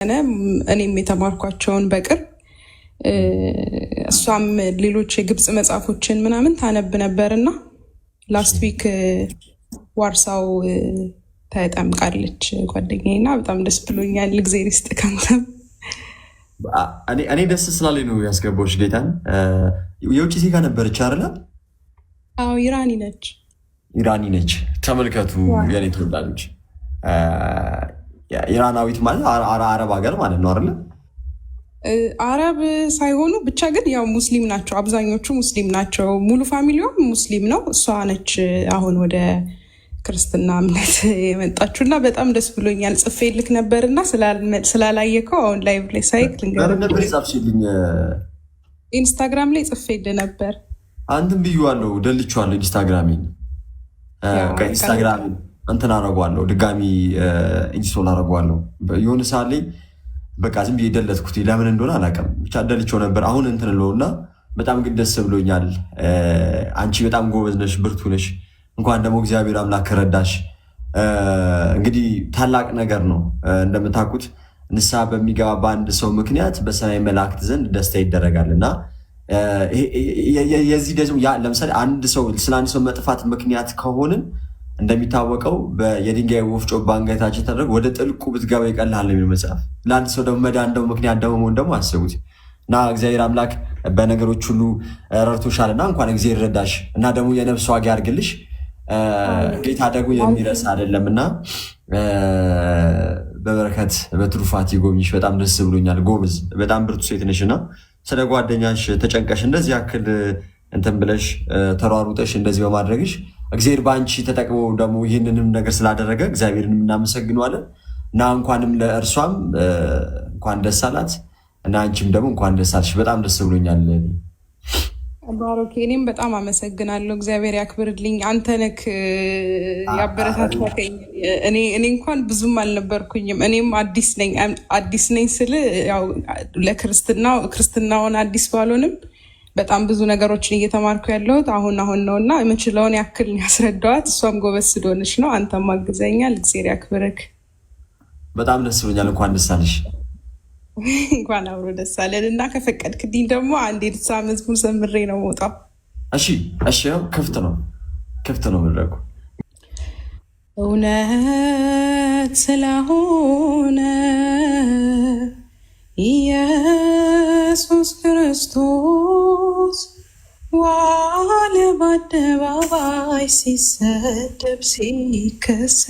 እኔም የተማርኳቸውን በቅርብ እሷም ሌሎች የግብጽ መጽሐፎችን ምናምን ታነብ ነበርና ላስት ዊክ ዋርሳው ተጠምቃለች ጓደኛዬና በጣም ደስ ብሎኛል። እግዚአብሔር ይስጥከንተም። እኔ ደስ ስላለኝ ነው ያስገባዎች ጌታን። የውጭ ዜጋ ነበረች አይደለ? አዎ ኢራኒ ነች። ተመልከቱ የኔ ተወዳጆች፣ ኢራናዊት ማለት አረብ ሀገር ማለት ነው አይደለ? አረብ ሳይሆኑ ብቻ ግን ያው ሙስሊም ናቸው። አብዛኞቹ ሙስሊም ናቸው። ሙሉ ፋሚሊዋም ሙስሊም ነው። እሷ ነች አሁን ወደ ክርስትና እምነት የመጣችሁ እና በጣም ደስ ብሎኛል። ጽፌ ልክ ነበርና ስላላየከው አሁን ላይቭ ላይ ሳይክ ነበር ጻፍሽልኝ። ኢንስታግራም ላይ ጽፌ ነበር። አንተም ብዬዋለሁ፣ ደልቼዋለሁ ኢንስታግራሜን። ኢንስታግራም እንትን አደርገዋለሁ፣ ድጋሚ ኢንስቶል አደርገዋለሁ። የሆነ ሰዓት ላይ በቃ ዝም ብዬ ደለትኩት። ለምን እንደሆነ አላውቅም፣ ብቻ ደልቼው ነበር። አሁን እንትን ለውና በጣም ግን ደስ ብሎኛል። አንቺ በጣም ጎበዝ ነሽ፣ ብርቱ ነሽ። እንኳን ደግሞ እግዚአብሔር አምላክ ከረዳሽ። እንግዲህ ታላቅ ነገር ነው። እንደምታውቁት ንስሐ በሚገባ በአንድ ሰው ምክንያት በሰማይ መላእክት ዘንድ ደስታ ይደረጋል እና የዚህ ደግሞ ለምሳሌ አንድ ሰው ስለ አንድ ሰው መጥፋት ምክንያት ከሆንን እንደሚታወቀው የድንጋይ ወፍጮ በአንገታችን ተደረገ ወደ ጥልቁ ብትገባ ይቀልሃል የሚል መጽሐፍ። ለአንድ ሰው ደግሞ መዳን ደግሞ ምክንያት ደግሞ መሆን ደግሞ አስቡት እና እግዚአብሔር አምላክ በነገሮች ሁሉ ረድቶሻል እና እንኳን እግዚአብሔር ረዳሽ እና ደግሞ የነፍስ ዋጋ ያድርግልሽ። ጌታ ደግሞ የሚረሳ አይደለም እና በበረከት በትሩፋት ይጎብኝሽ። በጣም ደስ ብሎኛል። ጎበዝ፣ በጣም ብርቱ ሴት ነሽ እና ስለ ጓደኛሽ ተጨንቀሽ እንደዚህ ያክል እንትን ብለሽ ተሯሩጠሽ እንደዚህ በማድረግሽ እግዚአብሔር በአንቺ ተጠቅሞ ደግሞ ይህንንም ነገር ስላደረገ እግዚአብሔርን እናመሰግነዋለን እና እንኳንም ለእርሷም እንኳን ደስ አላት እና አንቺም ደግሞ እንኳን ደስ አልሽ። በጣም ደስ ብሎኛል። ባሮኬ፣ እኔም በጣም አመሰግናለሁ። እግዚአብሔር ያክብርልኝ። አንተ ነህ ያበረታታኝ። እኔ እንኳን ብዙም አልነበርኩኝም። እኔም አዲስ ነኝ ስል ያው ክርስትናውን አዲስ ባልሆንም በጣም ብዙ ነገሮችን እየተማርኩ ያለሁት አሁን ነው እና የምችለውን ያክል ያስረዳዋት። እሷም ጎበዝ ስለሆነች ነው። አንተም አግዘኛል። እግዚአብሔር ያክብርክ። በጣም ደስ ብሎኛል። እንኳን ደስ አለሽ። እንኳን አብሮ ደስ አለን እና ከፈቀድክልኝ ደግሞ አንድ የድሳ መዝሙር ዘምሬ ነው የምወጣው። እሺ፣ ክፍት ነው መድረኩ። እውነት ስለሆነ ኢየሱስ ክርስቶስ ዋለ በአደባባይ ሲሰደብ ሲከሰስ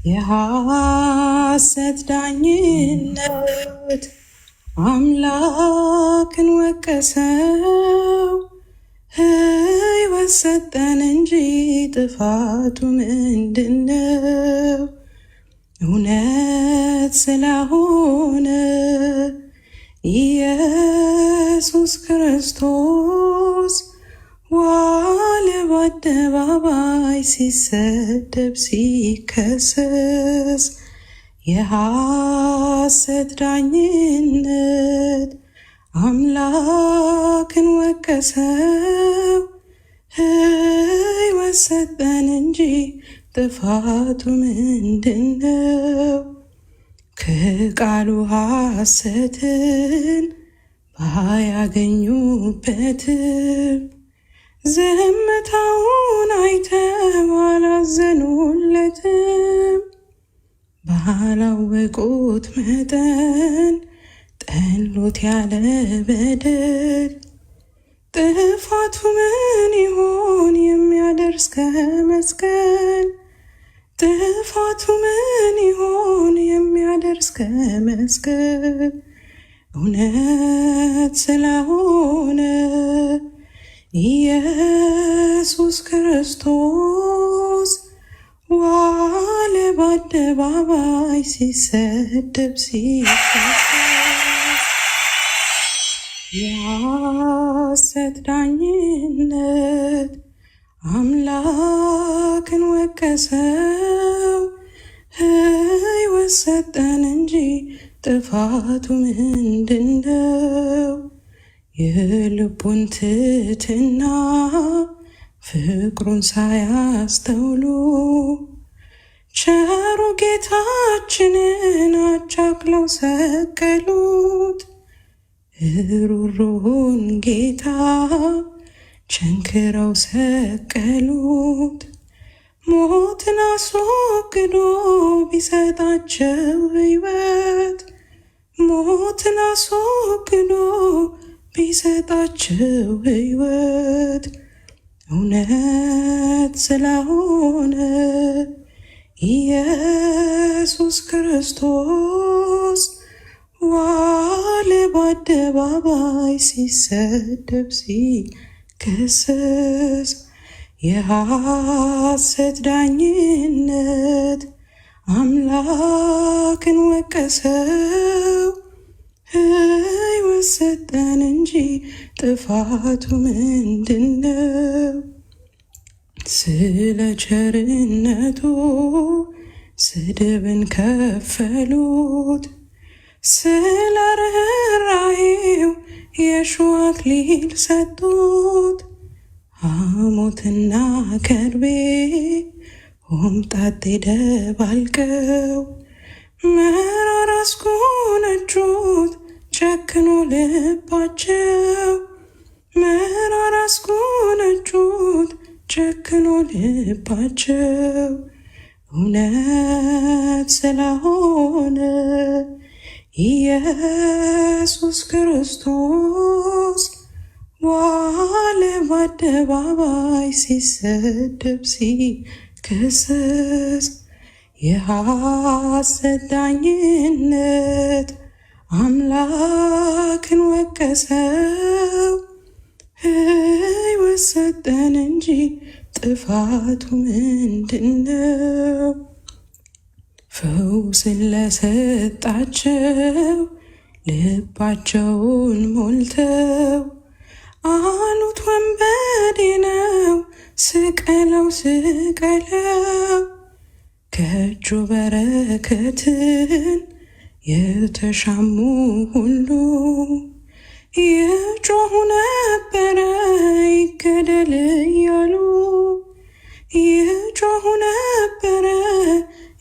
የሐሰት ዳኝነት አምላክን ወቀሰው። ሕይወት ሰጠን እንጂ ጥፋቱ ምንድነው? እውነት ስለሆነ ኢየሱስ ክርስቶስ ዋለ በአደባባይ ሲሰደብ ሲከሰስ የሐሰት ዳኝነት አምላክን ወቀሰው። ሕይወት ሰጠን እንጂ ጥፋቱ ምንድነው? ከቃሉ ሐሰትን ባያገኙበትም ዝምታውን አይተው አላዘኑለትም። ባላወቁት መጠን ጠሉት ያለ በደል። ጥፋቱ ምን ይሆን የሚያደርስ ከመስቀል? ጥፋቱ ምን ይሆን የሚያደርስ ከመስቀል? እውነት ስለሆነ ኢየሱስ ክርስቶስ ዋለ በአደባባይ ሲሰደብ ሲከሰስ የሐሰት ዳኝነት አምላክን ወቀሰው። ሕይወት ሰጠን እንጂ ጥፋቱ ምንድነው? የልቡን ትሕትና ፍቅሩን ሳያስተውሉ ቸሩ ጌታችንን አቻክለው ሰቀሉት። ሩሩን ጌታ ቸንክረው ሰቀሉት። ሞትን አስወግዶ ቢሰጣቸው ሕይወት ሞትን አስወግዶ ቢሰጣቸው ሕይወት እውነት ስለሆነ ኢየሱስ ክርስቶስ ዋለ በአደባባይ ሲሰደብ ሲከሰስ የሐሰት ዳኝነት አምላክን ወቀሰው። ሕይወት ሰጠን እንጂ ጥፋቱ ምንድነው? ስለ ቸርነቱ ስድብን ከፈሉት። ስለ ርኅራኄው የእሾህ አክሊል ሰጡት። ሐሞትና ከርቤ ሆምጣጤ ደባልቀው መራራ አስጎነጩት ጨክኖ ልባቸው። መራራ አስጎነጩት ጨክኖ ልባቸው እውነት ስለሆነ ኢየሱስ ክርስቶስ ዋለ በአደባባይ ሲሰደብ ሲከሰስ የሐሰት ዳኝነት አምላክን ወቀሰው። ሕይወት ሰጠን እንጂ ጥፋቱ ምንድነው? ፈውስን ለሰጣቸው ልባቸውን ሞልተው አሉት ወንበዴ ነው ስቀለው ስቀለው። ከእጁ በረከትን የተሻሙ ሁሉ የጮኹ ነበረ ይገደል እያሉ። የጮኹ ነበረ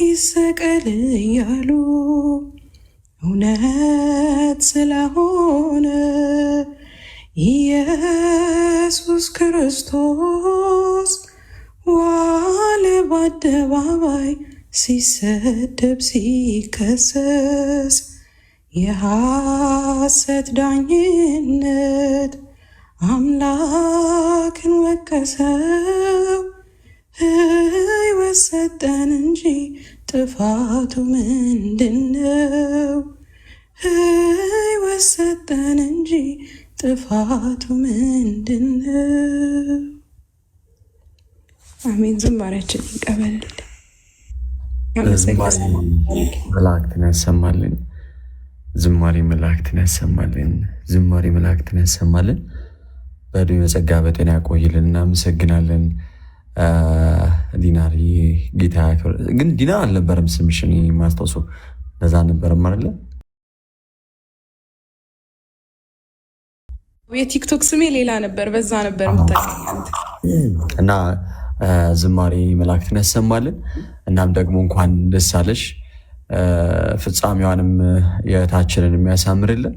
ይሰቀል እያሉ። እውነት ስለሆነ ኢየሱስ ክርስቶስ ዋለ በአደባባይ ሲሰደብ ሲከሰስ የሐሰት ዳኝነት አምላክን ወቀሰው። ሕይወት ሰጠን እንጂ ጥፋቱ ምንድነው? ሕይወት ሰጠን እንጂ ጥፋቱ ምንድነው? አሜን። ዝማሬያችን ይቀበልልን። መላእክትን ያሰማልን። ዝማሬ መላእክትን ያሰማልን። ዝማሬ መላእክትን ያሰማልን። በዕድሜ በጸጋ በጤና ያቆይልን። እናመሰግናለን። ዲናር ጌታ ግን ዲናር አልነበረም ስምሽ፣ እኔ ማስታውሰው ለዛ ነበረም አይደለ? የቲክቶክ ስሜ ሌላ ነበር፣ በዛ ነበር የምታገኛት እና ዝማሬ መላእክትን ያሰማልን። እናም ደግሞ እንኳን ደስ አለሽ፣ ፍጻሜዋንም የእህታችንን የሚያሳምርልን፣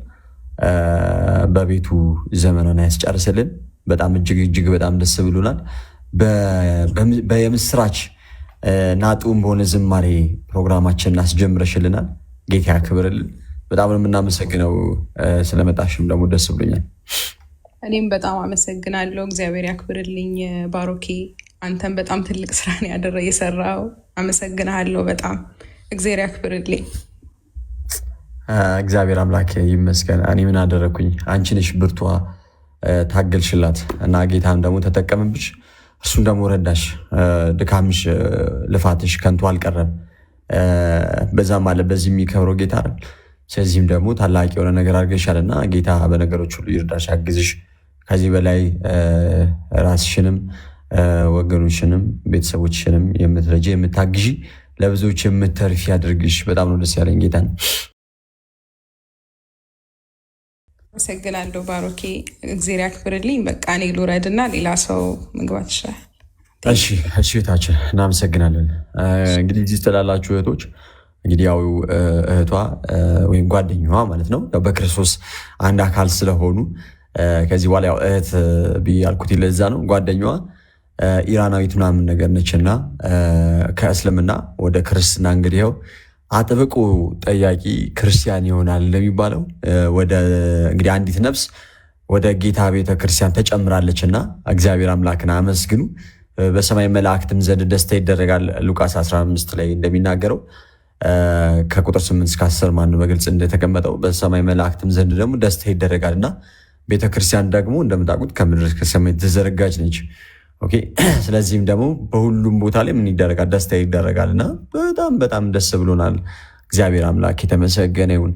በቤቱ ዘመኗን ያስጨርስልን። በጣም እጅግ በጣም ደስ ብሎናል። በየምስራች ናጡም በሆነ ዝማሬ ፕሮግራማችንን አስጀምረሽልናል። ጌታ ያክብርልን። በጣም ነው የምናመሰግነው። ስለመጣሽም ደግሞ ደስ ብሎኛል። እኔም በጣም አመሰግናለሁ። እግዚአብሔር ያክብርልኝ። ባሮኬ አንተም በጣም ትልቅ ስራን የሰራው አመሰግናለሁ። በጣም እግዚአብሔር ያክብርልኝ። እግዚአብሔር አምላክ ይመስገን። እኔ ምን አደረግኩኝ? አንቺ ነሽ ብርቷ፣ ታገልሽላት እና ጌታም ደግሞ ተጠቀምብሽ። እርሱም ደግሞ ረዳሽ። ድካምሽ፣ ልፋትሽ ከንቱ አልቀረም። በዛም አለ በዚህ የሚከብረው ጌታ አይደል? ስለዚህም ደግሞ ታላቅ የሆነ ነገር አድርገሻልና ጌታ በነገሮች ሁሉ ይርዳሽ፣ ያግዝሽ። ከዚህ በላይ ራስሽንም ወገኖችንም ቤተሰቦችንም የምትረጂ የምታግዢ ለብዙዎች የምትተርፊ ያድርግሽ። በጣም ነው ደስ ያለኝ ጌታን። አመሰግናለሁ ባሮኬ፣ እግዚአብሔር ያክብርልኝ። በቃ እኔ ልውረድና ሌላ ሰው መግባት ይችላል። እሺ ቤታችን እናመሰግናለን። እንግዲህ እዚህ ስላላችሁ እህቶች እንግዲህ ያው እህቷ ወይም ጓደኛዋ ማለት ነው በክርስቶስ አንድ አካል ስለሆኑ ከዚህ በኋላ ያው እህት ብዬ ያልኩት ለዛ ነው። ጓደኛዋ ኢራናዊት ምናምን ነገር ነችና ከእስልምና ወደ ክርስትና እንግዲህ ያው አጥብቁ ጠያቂ ክርስቲያን ይሆናል እንደሚባለው ወደ እንግዲህ አንዲት ነፍስ ወደ ጌታ ቤተ ክርስቲያን ተጨምራለችና እግዚአብሔር አምላክን አመስግኑ። በሰማይ መላእክትም ዘንድ ደስታ ይደረጋል። ሉቃስ 15 ላይ እንደሚናገረው ከቁጥር 8 እስከ 10 ማን በግልጽ እንደተቀመጠው በሰማይ መላእክትም ዘንድ ደግሞ ደስታ ይደረጋልና ቤተክርስቲያን ደግሞ እንደምታውቁት ከምድር እስከ ሰማይ የተዘረጋች ነች። ኦኬ። ስለዚህም ደግሞ በሁሉም ቦታ ላይ ምን ይደረጋል? ደስታ ይደረጋልና በጣም በጣም ደስ ብሎናል። እግዚአብሔር አምላክ የተመሰገነ ይሁን።